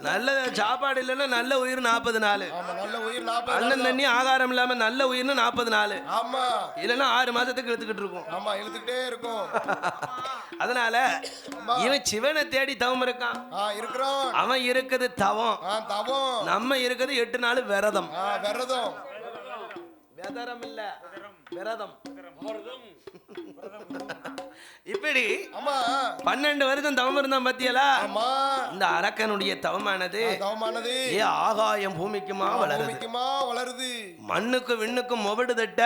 நல்ல சாப்பாடு இல்லைன்னா நல்ல உயிர் 40 நாள். நல்ல உயிர் 40 அண்ணன் தண்ணி ஆகாரம் இல்லாம நல்ல உயிர்னு 40 நாள். ஆமா இல்லைன்னா 6 மாசத்துக்கு இழுத்துக்கிட்டு இருக்கும். ஆமா இழுத்துக்கிட்டே இருக்கும். அதனால இவன் சிவனை தேடி தவம் இருக்கான். இருக்கிறோம். அவன் இருக்குது தவம். தவம். நம்ம இருக்குது 8 நாள் விரதம். விரதம் விரதம் இல்ல விரதம். இப்படி 12 வருஷம் தவம் இருந்தான் பத்தியலா. இந்த அரக்கனுடைய தவமானது ஆகாயம் பூமிக்குமா வளருது. மண்ணுக்கு விண்ணுக்கும் முகடு தட்ட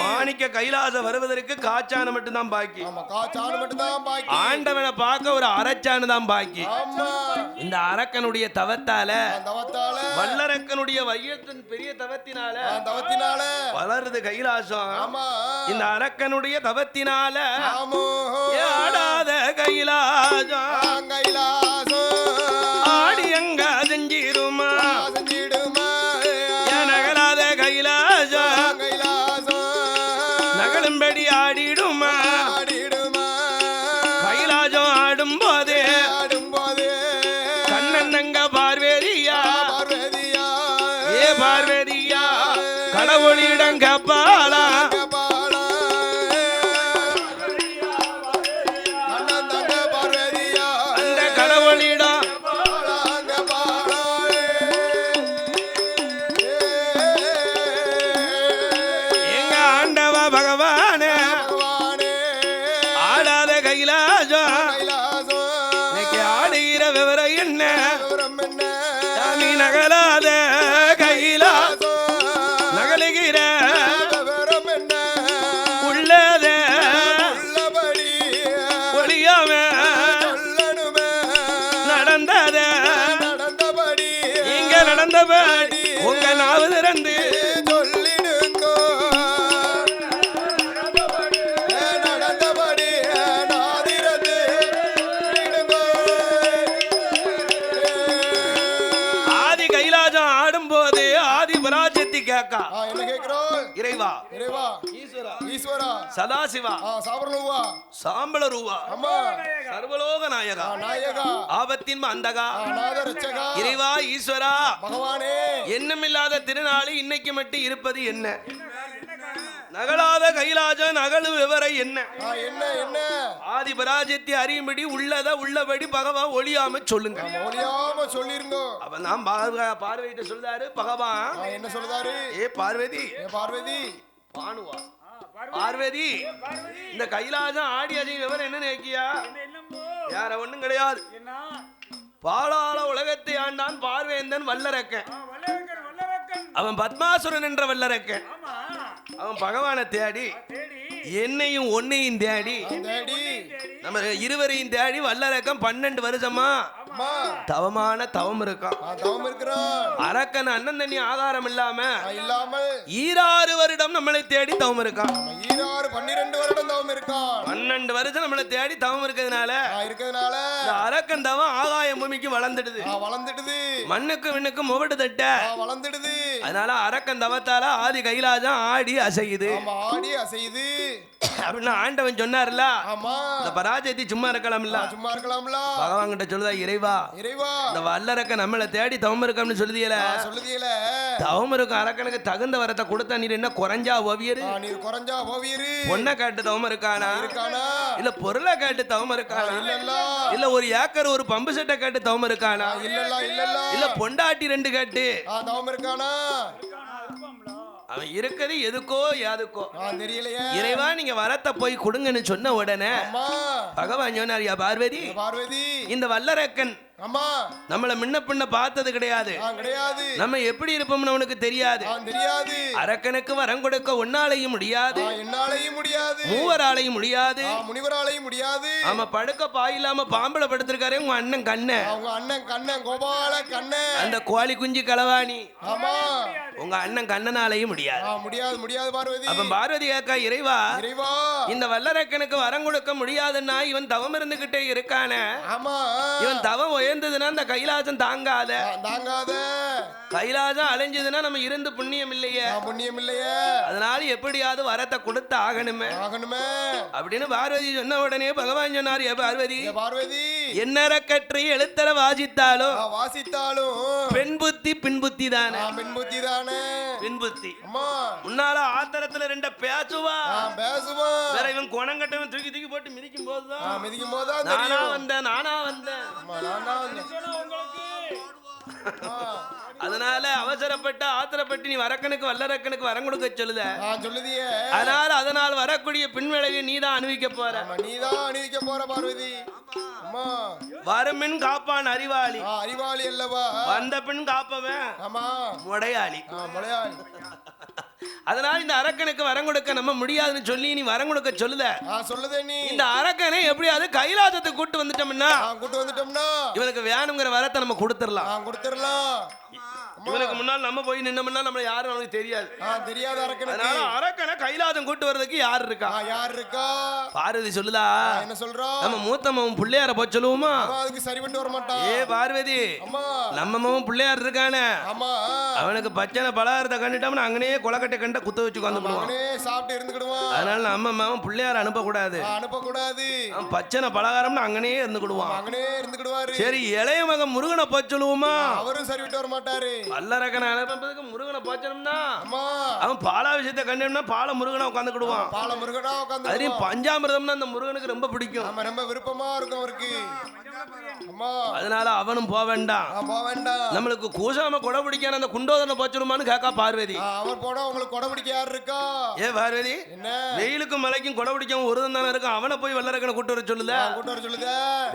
மாணிக்க கைலாசம் வருவதற்கு காச்சான மட்டும் தான் பாக்கி. ஆண்டவனை பார்க்க ஒரு அரச்சானு தான் பாக்கி. இந்த அரக்கனுடைய தவத்தால வல்லரக்கனுடைய வையத்தின் பெரிய தவத்தினால வளருது கைலாசம். இந்த அரக்கனுடைய தவத்தினால ஆடாத கைலாசம் ஆடி அங்க செஞ்சிருமா நகலாத கைலாசம் நகலும்படி ஆடிடுமா. கைலாசம் ஆடும் போதே கண்ணன்னங்க பார்வேதியா ஏ பார்வேதியா கடவுளிடம் கப்பாளா நகலாத கைலா நகலுகிற உள்ளத ஒளியாம நடந்தத இங்க நடந்தபடி உங்க நாவு திறந்து இறைவா ஈஸ்வரா சதாசிவா சாம்பளரூவா சர்வலோக நாயகா ஆபத்தின் அந்தகா இறைவா ஈஸ்வரா பகவானே எண்ணமில்லாத திருநாளி இன்னைக்கு மட்டும் இருப்பது என்ன? நகலாத கைலாஜ நகலு விவரை என்ன? ஆதி பராஜத்தை அறியும்படி உள்ளத உள்ளபடி பகவான் ஒளியாம சொல்லுங்க. அப்ப நான் பார்வதிட்ட சொல்றாரு பகவான் என்ன சொல்றாரு? ஏ பார்வதி பானுவா பார்வதி இந்த கைலாசம் ஆடி அஜய் விவரம் என்ன நினைக்கியா? யார ஒண்ணும் கிடையாது. பாலாள உலகத்தை ஆண்டான் பார்வேந்தன் வல்லரக்கன். அவன் பத்மாசுரன் என்ற வல்லரக்கன். அவன் பகவானை தேடி என்னையும் ஒன்னையும் தேடி நம்ம இருவரையும் தேடி வல்லரக்கம் 12 வருஷமா தவமான தவம் இருக்கான். அரக்கன் அண்ணன் தண்ணி ஆகாரம் இல்லாம 16 வருடம் நம்மளை தேடி தவம் இருக்கான். 12 வருடம் நம்மளை தேடி தவம் இருக்கிறதுனால அரக்கன் தவம் ஆகாய பூமிக்கு வளர்ந்துடுது. மண்ணுக்கு விண்ணுக்கு முகடு தட்ட வளர்ந்துடுது. அதனால அரக்கன் தவத்தால ஆதி கைலாசம் ஆடி அசையுது. அப்படின்னு ஆண்டவன் சொன்னார்ல. இந்த பராஜயத்தை சும்மா இருக்கலாம்ல பகவான் கிட்ட சொல்லுதா இறைவா இந்த வல்லரக்க நம்மளை தேடி தவம் இருக்கம்னு சொல்லுதியல. தவம் இருக்கும் அரக்கனுக்கு தகுந்த வரத்தை கொடுத்தா நீர் என்ன குறைஞ்சா ஓவியரு? பொண்ணை கேட்டு தவம் இருக்கானா? இல்ல பொருளை கேட்டு தவம் இருக்கானா? இல்ல ஒரு ஏக்கர் ஒரு பம்பு செட்டை கேட்டு தவம் இருக்கானா? இல்ல பொண்டாட்டி 2 கேட்டு தவம் இருக்கானா? அவன் இருக்கிறது எதுக்கோ யாதுக்கோ தெரியலையே. இறைவா நீங்க வரத்தை போய் கொடுங்கன்னு சொன்ன உடனே பகவான் சொன்னார் பார்வதி இந்த வல்லரக்கன் நம்மள முன்ன பின்ன பார்த்தது கிடையாது. நம்ம எப்படி இருப்போம்னு அவனுக்கு தெரியாது. அரக்கனுக்கு வரம் கொடுக்க ஒன்னாலையும் முடியாது, மூவராலையும் முடியாது, ஆமா படுக்க பாயில்லாம பாம்பளை படுத்திருக்காரு உங்க அண்ணன் கண்ணன் கோபால கண்ணன். அந்த கோழி குஞ்சு களவாணி உங்க அண்ணன் கண்ணனாலையும் முடியாது பார்வதி. அப்ப பார்வதி கேக்கா இறைவா இந்த வல்லரக்கனுக்கு வரம் கொடுக்க முடியாதுன்னா இவன் தவம் இருந்துகிட்டே இருக்கானே, இவன் தவம் உயர்ந்ததுன்னா அந்த கைலாசம் தாங்காத கைலாசம் அலைஞ்சதுன்னா நம்ம இருந்து புண்ணியம் இல்லையே அதனால எப்படியாவது வரத்தை கொடுத்து ஆகணுமே அப்படின்னு பார்வதி சொன்ன உடனே பகவான் சொன்னார், ஏ பார்வதி என்னற கற்றை எழுத்தர வாசித்தாலும் பெண் புத்தி பின் புத்தி தானே பின் புத்தி முன்னால ஆத்திரத்துல ரெண்ட பேசுவா வேற இவன் குணங்கட்டவன் தூக்கி தூக்கி போட்டு மிதிக்கும் போதுதான் நானா வந்தேன் அதனால அவசரப்பட்ட ஆத்திரப்பட்டு நீ வரக்கனுக்கு வல்லரக்கனுக்கு வரம் கொடுக்க சொல்லுதியே. அதனால வரக்கூடிய பின்விளைவை நீதான் அனுபவிக்க போற பார்வதி. வருமின் காப்பான் அறிவாளி அல்லவா, வந்த பின் காப்பவன் முடையாளி. அதனால இந்த அரக்கனுக்கு வரம் கொடுக்க நம்ம முடியாதுன்னு சொல்லி நீ வரம் கொடுக்க சொல்லுத நீ. இந்த அரக்கனை எப்படியாவது கைலாசத்துக்கு கூட்டு வந்துட்டோம்னா இவனுக்கு வேணுங்கிற வரத்தை நம்ம கொடுத்துடலாம். இவனுக்கு முன்னால் நம்ம போய் நின்னோம்னா நம்மள யாரும் அவனுக்கு தெரியாது. அதனால அரக்கனை கைலாசம் கூட்டு வர்றதுக்கு யார் இருக்கா? பார்வதி சொல்லுதா, என்ன சொல்றா? நம்ம மூத்த மகன் பிள்ளையார போய் சொல்லுவோமா? அதுக்கு சரிபட்டு வர மாட்டான். ஏ பார்வதி, நம்ம மகன் பிள்ளையார் இருக்கானே, அவனுக்கு பச்சனை பலகாரத்தை கண்டுட்டோம்னா அங்கனே கொலக்கட்டை கண்ட குத்த வச்சு உட்காந்துடுவான், சாப்பிட்டு இருந்துக்கிடுவான். அதனால நம்ம மகன் பிள்ளையார அனுப்பக்கூடாது. பச்சனை பலகாரம்னு அங்கனே இருந்துக்கிடுவாரு. சரி, இளைய மகன் முருகனை போய் சொல்லுவோமா? அவரும் சரிவிட்டு வர மாட்டாரு. வல்லரக்கனை அனுப்புறதுக்கு முருகனை போச்சனம்னா அவன் பாலா விஷயத்தை கண்டோம்னா பால முருகனா உட்காந்துக்கிடுவான். அதையும் பஞ்சாமிரதம்னா அந்த முருகனுக்கு ரொம்ப பிடிக்கும், ரொம்ப விருப்பமா இருக்கும் அவருக்கு. அதனால அவனும் போக வேண்டாம். நம்மளுக்கு கூசாம கொடை பிடிக்கான அந்த குண்டோதனை போச்சுருமான்னு கேட்கா பார்வதி. அவர் போட உங்களுக்கு கொடை பிடிக்க யார் இருக்கா? ஏ பார்வதி, வெயிலுக்கும் மழைக்கும் கொடை பிடிக்காம ஒருவன் தானே இருக்கான், அவனை போய் வல்லரக்கனை கூட்டு வர சொல்லுத.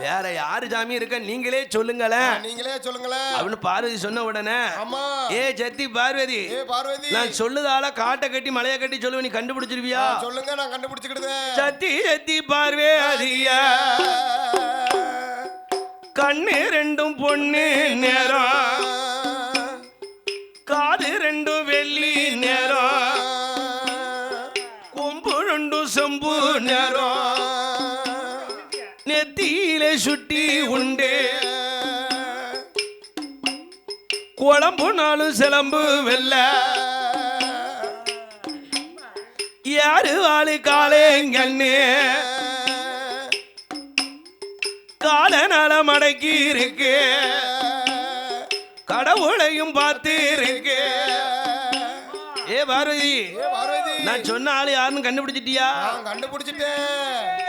வேற யாரு சாமி இருக்க, நீங்களே சொல்லுங்களேன் அப்படின்னு பார்வதி சொன்ன உடனே, ஏ சத்தி பார்வதி, நான் சொல்லுதால காட்டை கட்டி மலையை கட்டி சொல்லுவேன், நீ கண்டுபிடிச்சிருவியா? சொல்லுங்க, நான் கண்டுபிடிச்சுக்கிடுதேன். சத்தி பார்வதியா, கண்ணு ரெண்டும் பொண்ணு நேரம், காது ரெண்டும் வெள்ளி நேரம், கொம்பு ரெண்டும் செம்பு நேரம், நெத்தியில சுட்டி உண்டு, குழம்பு நாளும் சிலம்பு வெல்ல, யாரு வாழு காலேங்கண்ணு, கால நல மடக்கி இருக்கு, கடவுளையும் பார்த்து இருக்கு. ஏ பார்வதி, நான் சொன்ன ஆளு யாருன்னு கண்டுபிடிச்சிட்டியா? கண்டுபிடிச்சிட்டேன்.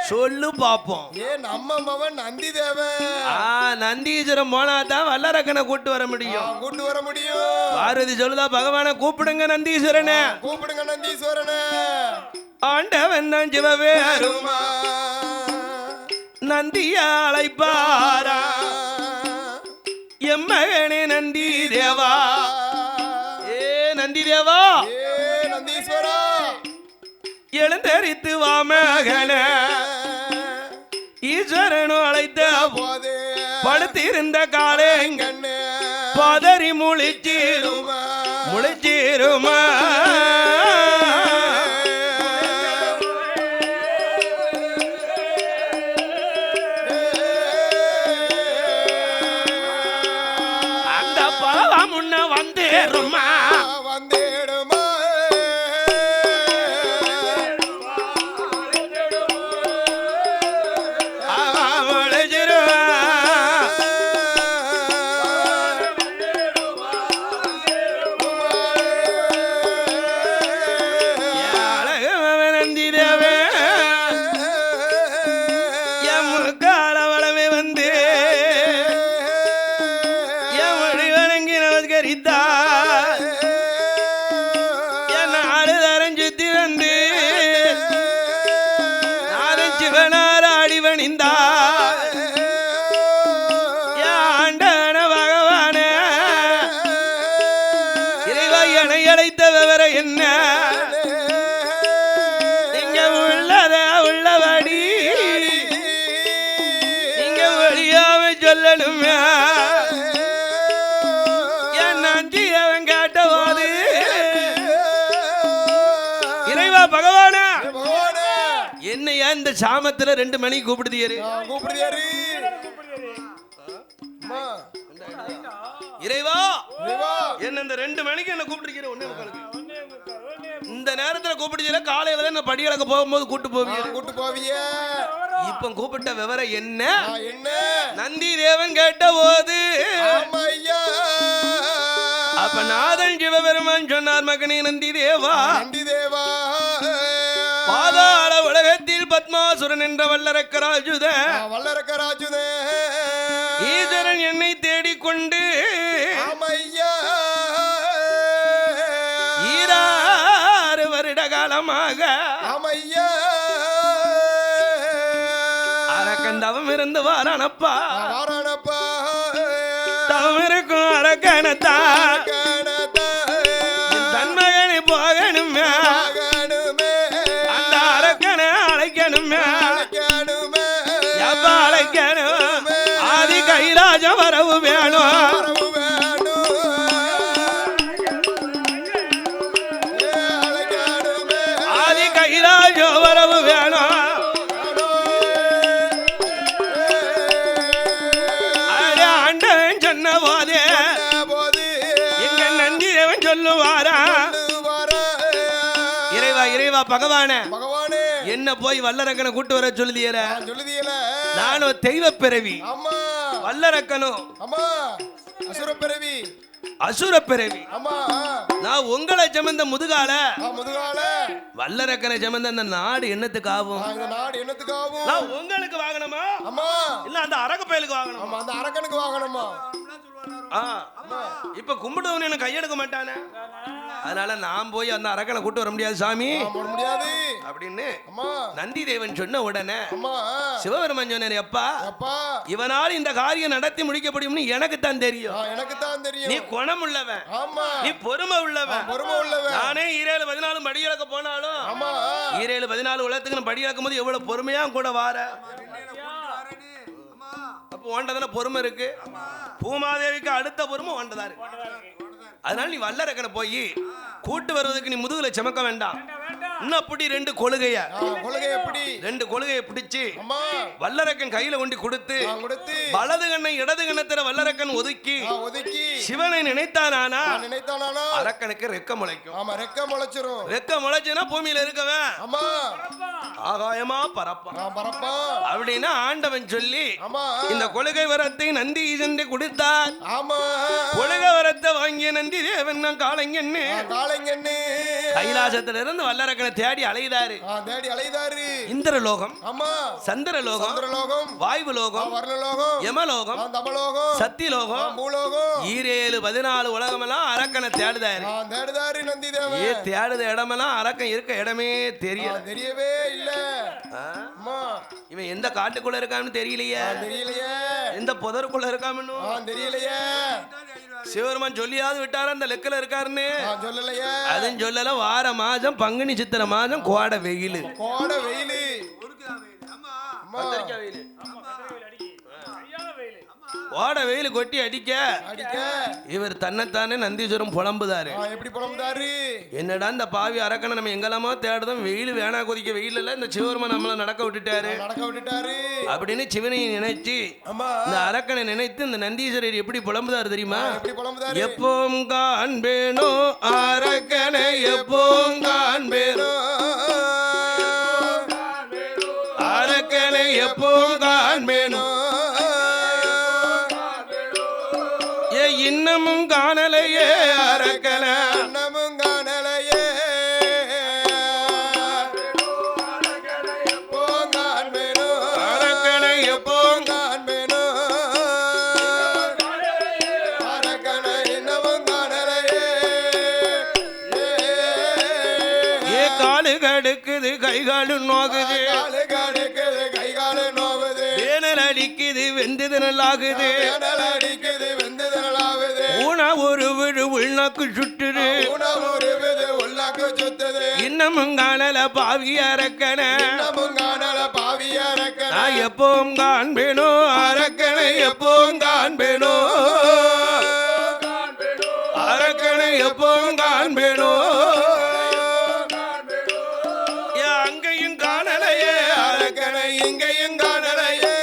சொல்லு பாப்போம். ஏ நம்ம மவன் நந்தி தேவன். நந்தீஸ்வரம் போனா தான் வல்லரக்கனை கூட்டு வர முடியும். பார்வதி சொல்லுதா, பகவானை கூப்பிடுங்க நந்தீஸ்வரனை. ஆண்டவன் தான் சிவவேருமா, நந்தியா அழைப்பாரா, எம்மகனே நந்தி தேவா. ஏ நந்தி தேவா, நந்தீஸ்வரா, எழுந்தரித்து வா மகனே, ஈஸ்வரனும் அழைத்த போது படுத்திருந்த காலேங்கண்ணு பதறி முழிச்சிருமா. அந்த பழம் முன்ன வந்தேருமா. என்ன நீங்க உள்ளபடி நீங்க வழியாம சொல்லணுமே. என் நன்றி அவன் கேட்ட போது, இறைவா பகவானா, என்னையா இந்த சாமத்துல 2 மணிக்கு கூப்பிடுதியாரு. இறைவா இறைவா என்ன இந்த 2 மணிக்கு என்ன கூப்பிட்டுருக்கிற ஒண்ணே முக்காலுக்கு இந்த நேரத்துல கூப்பிடுச்சல காலையில தான் படி அளக்க போகும்போது கூட்டு போவிய இப்ப கூப்பிட்ட விவரம் என்ன என்ன நந்தி தேவன் கேட்ட போது அப்ப நாதன் சிவபெருமான் சொன்னார் மகனே நந்தி தேவா பாதாள உலகத்தில் பத்மாசுரன் என்ற வல்லரக்கராஜுத ஈஸ்வரன் என்னை தேடிக்கொண்டு ஈராறு வருட காலமாக அரக்கன் தவம் இருந்து வாரானப்பா தவம் இருக்கும் அரக்கனத்தா தன்மகனை போகணுமே அந்த அரக்கனை அழைக்கணுமே எப்ப அழைக்கணும் ஆதி கைலாஜ வரவு வேணும் ஆதி கைலாஜ வரவு வேணும் பகவானே என்ன போய் வல்லரக்கனை கூட்டு வர சொல்லுதியல நானும் தெய்வ பிறவி வல்லரக்கனும் அசுர பிறவி நான் உங்களை சமந்த முதுகால வல்லரக்கனை சமந்த அந்த நாடு என்னத்துக்கு ஆகும் நான் உங்களுக்கு வாங்கணுமா இல்ல அந்த அரக்க பயலுக்கு வாங்கணுமா அந்த அரக்கனுக்கு வாங்கணுமா இப்ப கும்பிடுவன் எனக்கு கையெடுக்க மாட்டானே அதனால நான் போய் அந்த அரக்கனை கூட்டு வர முடியாது சாமி முடியாது அப்படின்னு நந்தி தேவன் சொன்ன உடனே சிவபெருமான் சொன்னாரு அப்பா இவனால் இந்த காரியம் நடத்தி முடிக்க முடியும்னு எனக்கு தான் தெரியும் நீ குணம் உள்ளவன் நீ பொறுமை உள்ளவன் நானே 7-14 படி இழக்க போனாலும் 7-14 உலகத்துக்கு நான் படி இழக்கும் போது எவ்வளவு பொறுமையா கூட வார அப்போ ஓண்டதான பொறுமை இருக்கு பூமாதேவிக்கு அடுத்த பொறுமை ஓண்டதா இருக்கு அதனால நீ வல்லரக்கனை போய் கூட்டு வருவதற்கு நீ முதுகுல சுமக்க வேண்டாம் இன்னும் அப்படி 2 கொள்கைய பிடிச்சு வல்லரக்கன் கையில கொண்டு கொடுத்து வலது கண்ணை இடது கண்ணத்தில வல்லரக்கன் ஒதுக்கி சிவனை நினைத்தானா அரக்கனுக்கு ரெக்க முளைக்கும் ரெக்க முளைச்சுனா பூமியில இருக்கவன் ஆகாயமா பரப்பா அப்படின்னா ஆண்டவன் சொல்லி இந்த கொள்கை வரத்தை நந்தி ஈசன் கொடுத்தார் கொள்கை வரத்தை வாங்கிய நந்தி தேவன் காளைங்கன்னு கைலாசத்துல இருந்து வல்லரக்கனை தேடி அலைதாரு இந்திரலோகம் சந்திரலோகம் வாயுலோகம் யமலோகம் சத்தியலோகம் 7-14 உலகமெல்லாம் அரக்கனை தேடுதாரு தேடுத இடமெல்லாம் அரக்கன் இருக்க இடமே தெரியவே இல்ல இவன் எந்த காட்டுக்குள்ள இருக்கான்னு தெரியலையே எந்த புதருக்குள்ள இருக்கான்னு தெரியலையே சிவபெருமான் சொல்லியாவது விட்டாரு அந்த லெக்கல இருக்காருன்னு அதுவும் சொல்லல வார மாதம் பங்குனி சித்திரை மாதம் கோடை வெயில் ஓட வெயில் கொட்டி அடிக்க இவர் தன்னைத்தானே நந்தீஸ்வரம் புலம்புதாரு என்னடா இந்த பாவி அரக்கனை நம்ம எங்கெல்லாமோ தேடுதோம் வெயில் வேணா கொதிக்க வெயில் இல்ல இந்த சிவபெருமான் நம்மள நடக்க விட்டுட்டாரு அப்படின்னு சிவனை நினைச்சு இந்த அரக்கனை நினைத்து இந்த நந்தீஸ்வரர் எப்படி புலம்புதாரு தெரியுமா எப்போம் காண்பேனோ அரக்கனை எப்போம் காண்பேனோ அரக்கனை எப்போம் காண்பேனோ இன்னமும் காணலையே அரக்கன இன்னமும் காணலையே அரக்கனை எப்போம் காண்பேனோ அரக்கனை இன்னமும் காணலையே ஏ காலு கடுக்குது கைகாலு நோகுது வேனல் அடிக்குது வெந்தது நல்லாகுது ஒரு விடு உள்நாக்கு சுட்டுது இன்னமும் காணல பாவி அரக்கன நான் எப்பவும் காண்பேனோ அரக்கனை எப்பவும் காண்பேனோ அரக்கனை எப்பவும் காண்பேனோ அங்கேயும் காணலையே அரக்கனை இங்கேயும் காணலையே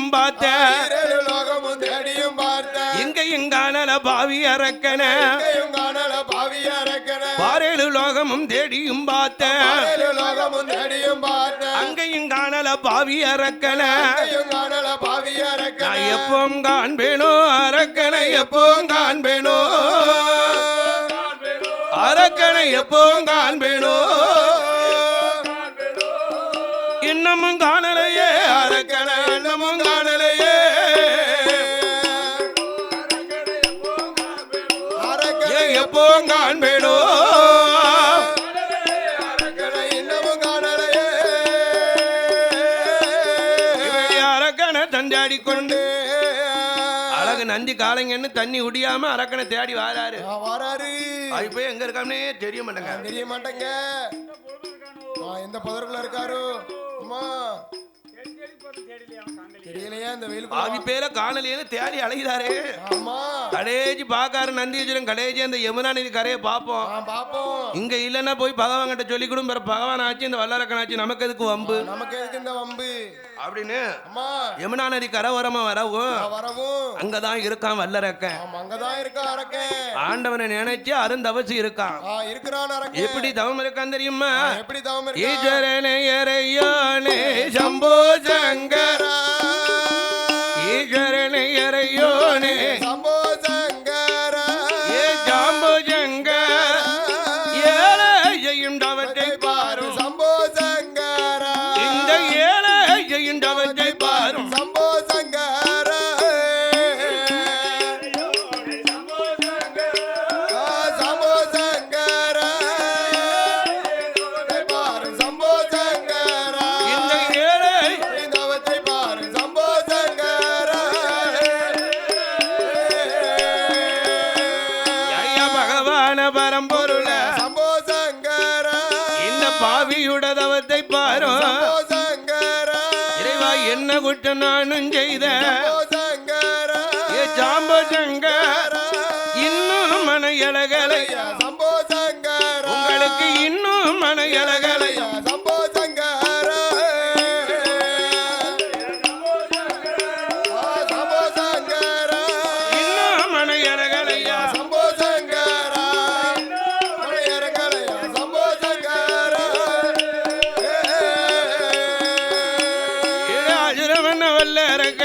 தேடியும் பார்த்தேன் ஈரேழு லோகமும் தேடியும் பார்த்தேன் இங்கேயும் காணல பாவி அரக்கன இங்கேயும் காணல பாவி அரக்கன பாரேழு லோகமும் தேடியும் பார்த்தேன் ஈரேழு லோகமும் தேடியும் பார்த்தேன் அங்கேயும் காணல பாவி அரக்கன இங்கேயும் காணல பாவி அரக்கன நான் எப்பவும் காண்பேனோ அரக்கனை எப்பவும் காண்பேனோ அரக்கனை எப்பவும் காண்பேனோ இன்னமும் காணலையே அரக்கனை இன்னமும் காணலையே அரக்கனை எப்பவும் காண்பேனோ அரக்கனை இன்னமும் காணலையே அரக்கனை தண்டாடி கொண்டு அழகு நந்தி காலைங்கன்னு தண்ணி உடியாம அரக்கனை தேடி வாராரு வராரு அது போய் எங்க இருக்கானே தெரிய மாட்டேங்க தெரிய மாட்டேங்க எந்த புதருக்குள்ள இருக்காரு அம்மா தெரியலையா இந்த வெயில் பாவி பேர காணலையேன்னு தேடி அழைகிறாரே ஆமா கடைசி பாக்காரு நந்தீஸ்வரன் கடைசி அந்த யமுனா நதி கரையை பார்ப்போம் பாப்போம் இங்க இல்லன்னா போய் பகவான் கிட்ட சொல்லி கொடுங்க பகவான் ஆச்சு இந்த வல்லரக்கன் ஆச்சு நமக்கு எதுக்கு வம்பு நமக்கு எதுக்கு இந்த வம்பு அப்படின்னு அம்மா யமுனா நதி கரையோரமா வரவும் வரவும் அங்கதான் இருக்கான் வல்லரக்கன் அங்கதான் இருக்கா அரக்கன் ஆண்டவனை நினைச்சு அருந்தவசி இருக்கான் இருக்கிறான் அரக்கன் எப்படி தவம் இருக்கான் தெரியுமா எப்படி தவம் இருக்கா ஈஸ்வரனே இறையோனே சம்போ சங்கரா ஈஸ்வரனே இறையோனே சம்போ சங்கரா ஏ ஜாம்போ சங்கர ஏழை செய்யும் தவத்தை பாரும் சம்போ சங்கரா இந்த ஏழை செய்யும் தவத்தை பாரும் சம்போ சங்கரா சம்போ சங்கரா பாரு சம்போ சங்கரா இந்த ஏழை தவத்தை பாரு சம்போ சங்கரா ஐயா பகவான பரம்பொருள சம்போ சங்கரா இந்த பாவியுட தவத்தை பாரும் சம்போ சங்கரா இறைவா என்ன குற்றம் நானும் செய்த சம்போ சங்கரா ஏ சாம்போ சங்கர இன்னும் மன இலகலை சம்போ சங்கரா உங்களுக்கு இன்னும் மன இலகலை சம்போ சங்கரா சம்போ சங்கரா இன்னும் மன இலகலையா சம்போ சங்கரா மலையரங்கலையா சம்போ சங்கரா அஜுரவண்ண வல்ல இருக்க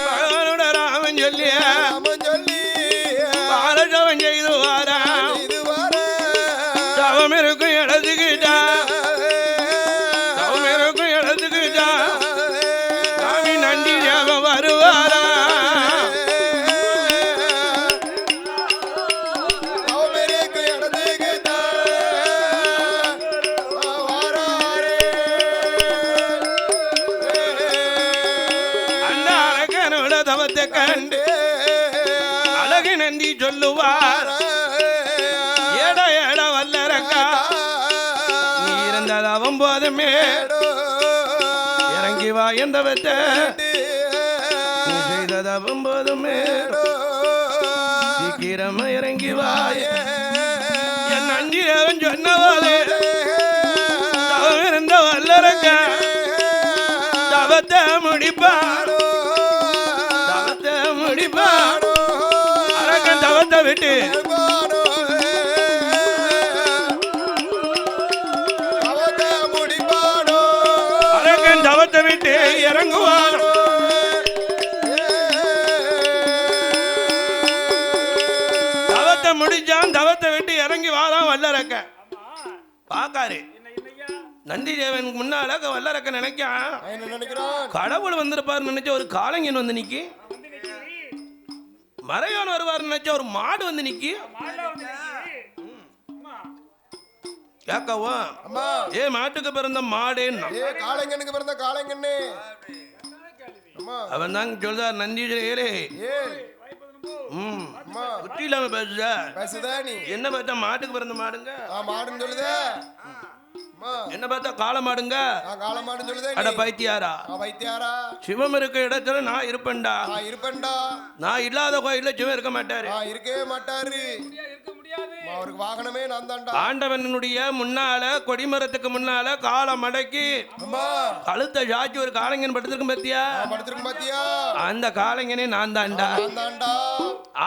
பகவானோட ராமன் சொல்லிய ராமன் சொல்லி பாலஜவன் செய்து வாரா இது வர தவம் இருக்கும் இடத்துக்கிட்டா தவம் இருக்கும் இடத்துக்கிட்டா சாமி நன்றி தேவன் வருவாரா அவருக்கு இடத்துக்கு அந்த அழகனோட தவத்தை கண்டு அழகு நந்தி சொல்லுவார் ஏட ஏட வல்லரக்கா நீ இருந்த தவம் போதுமே இறங்கி வா எந்த வத்தை நீ செய்த தவம் போதுமே சீக்கிரமா இறங்கி வா என் நன்றி தேவன் சொன்ன போது தவம் இருந்த வல்லரக்கா தவத்தை முடிப்பார் தவத்தை முடிப்பார் அரக்கன் தவத்தை விட்டு அரக்கன் தவத்தை விட்டு இறங்குவார் தவத்தை முடிச்சான் தவத்தை விட்டு இறங்கி வாதான் வல்லரக்க பாக்காரு நந்தி தேவன் முன்னால வல்லரக்க நினைக்கான் கடவுள் வந்திருப்பாரு நினைச்ச ஒரு காளைங்கன் வந்து நிக்கி மறையோன் வருவார் நினைச்ச ஒரு மாடு வந்து நிக்கி கேட்கவா ஏ மாட்டுக்கு பிறந்த மாடேன்னா காளைங்கனுக்கு பிறந்த காளைங்கன்னு அவன் தான் சொல்றார் நந்தி ஏலே புத்தி இல்லாம பேசுதா நீ என்ன பார்த்தா மாட்டுக்கு பிறந்த மாடுங்க மாடுன்னு சொல்லுதே என்ன பார்த்தா காளை மாடுங்க காளை மாடுன்னு சொல்லுதே அட பைத்தியாரா வைத்தியாரா சிவம் இருக்க இடத்துல நான் இருப்பேன்டா இருப்பேன்டா நான் இல்லாத கோயில்ல சிவம் இருக்க மாட்டாரு இருக்கவே மாட்டாரு அவருக்கு வாகனமே நான் தான்டா. ஆண்டவனுடைய முன்னால கொடிமரத்துக்கு முன்னால காலை மடக்கி அம்மா கழுத்தை சாச்சி ஒரு காளைங்கன் படுத்திருக்கும் பத்தியா? படுத்திருக்கும் பாத்தியா? அந்த காளைங்கனே நான் தான்டா. நான் தான்டா.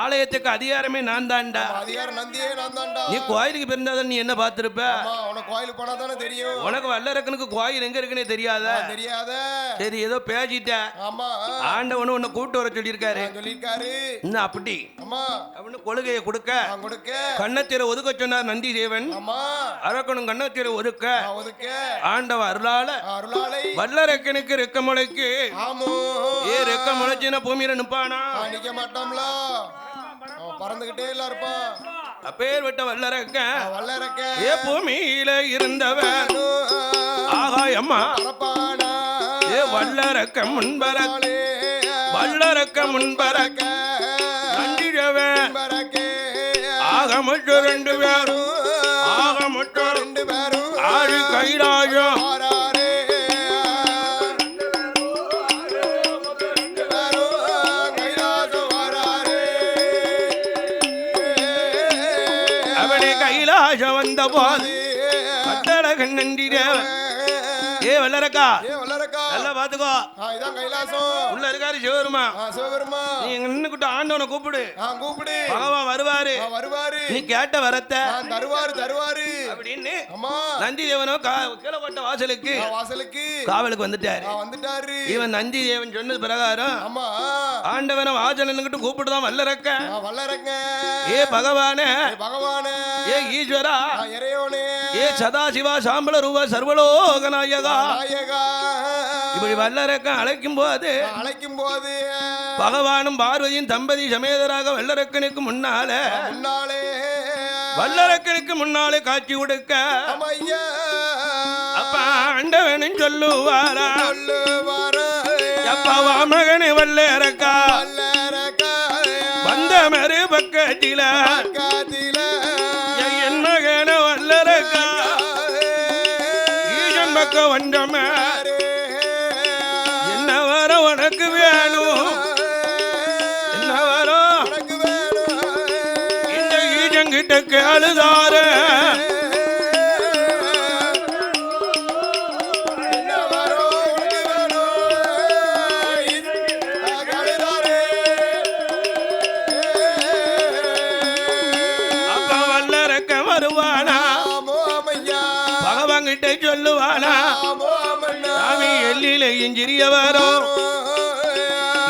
ஆலயத்துக்கு அதிகாரமே நான் தான்டா. அதிகாரம் நந்தியே நான் தான்டா. நீ கோயிலுக்கு பிறந்தாதான் நீ என்ன பார்த்திருப்ப? அம்மா உனக்கு கோயிலுக்கு போனா தானே தெரியும். உனக்கு வல்லரக்கனுக்கு கோயில் எங்க இருக்குன்னே தெரியாத? தெரியாத. சரி ஏதோ பேசிட்ட. ஆமா ஆண்டவனு உன்னை கூட்டு வர சொல்லியிருக்காரு. சொல்லியிருக்காரு. இன்னும் அப்படி அம்மா அப்படின்னு கொள்கையை கொடுக்க கொடுக்க கண்ணத்தில ஒதுக்க சொன்னார் நந்தி தேவன். அம்மா அரக்கனும் கண்ணத்தில ஒதுக்க ஒதுக்க ஆண்டவ அருளால அருளாலை வல்லரக்கனுக்கு ரெக்க முளைக்கு. ஆமோ ஏ ரெக்க முளைச்சின பூமியில நிப்பானா? நிக்க மாட்டோம்ல. அவன் பறந்துகிட்டே இல்ல இருப்பான். அப்பேற்பட்ட வல்லரக்க வல்லரக்க ஏ பூமியில இருந்தவன் ஆகாயம்மா பரப்பானா. ஏ வல்லரக்க முன்பரக்க வல்லரக்க முன்பரக்க நன்றிடவன் ஆக மட்டும் 2 பேரும் ஆக மட்டும் 2 பேரும் ஆறு கைலாயம் அவனை கைலாசம் வந்த போது கட்டழகன் நன்றி தேவன். ஏ வல்லரக்கா நல்லா பாத்துக்கோ. இதான் கைலாசம். உள்ள இருக்காரு சிவபெருமா. சிவபெருமா நீ நின்னுக்கிட்ட ஆண்டவனை கூப்பிடு. கூப்பிடு. பகவான் வருவாரு. வருவாரு. நீ கேட்ட வரத்த தருவாரு தருவாரு அப்படின்னு அம்மா நந்தி தேவனோ கீழப்பட்ட வாசலுக்கு காவலுக்கு வந்துட்டாரு. வந்துட்டாரு. இவன் நந்தி தேவன் சொன்னது பிரகாரம் அம்மா ஆண்டவனை வாசல் நின்னுக்கிட்டு கூப்பிடுதான் வல்லரக்க. வல்லரக்க ஏ பகவானே பகவானே ஏ ஈஸ்வரா இறையோனே ஏ சதாசிவா சாம்பல ரூப சர்வலோக நாயகா. இப்படி வல்லரக்க அழைக்கும் போது பகவானும் பார்வதியும் தம்பதி சமேதராக வல்லரக்கனுக்கு முன்னாலே வல்லரக்கனுக்கு முன்னாலே காட்சி கொடுக்க அப்ப ஆண்டவனும் சொல்லுவாரா அப்பா மகனே வல்லரக்கா வந்த மறு பக்கத்தில என் மகன வல்லரக்கா ஈசன் பக்கம் வந்தமே என்ன வர உனக்கு வேணும் என்ன வரும் இந்த ஈஜங்கிட்ட கேளுதார அப்ப வல்லரக்க வருவானா பகவான் கிட்ட சொல்லுவானா சாமி எல்லிலையும் சிறிய வரும்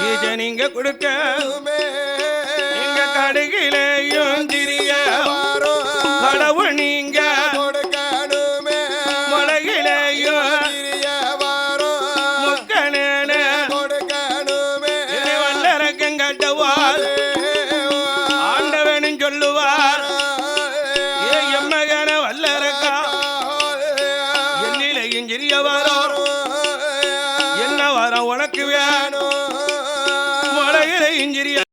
ஈஜ நீங்க கொடுக்க நீங்க கடுகிலையும் சிறிய கடவுள் நீங்க மலையிலையும் முக்கனேன வல்லரக்கம் கட்டுவார் ஆண்டவனும் சொல்லுவார் ஏ எம்மகன வல்லரக்கா எல்லிலையும் சிறிய வரும் என்ன வரம் உனக்கு வேணும் மலையிலையும் சிறிய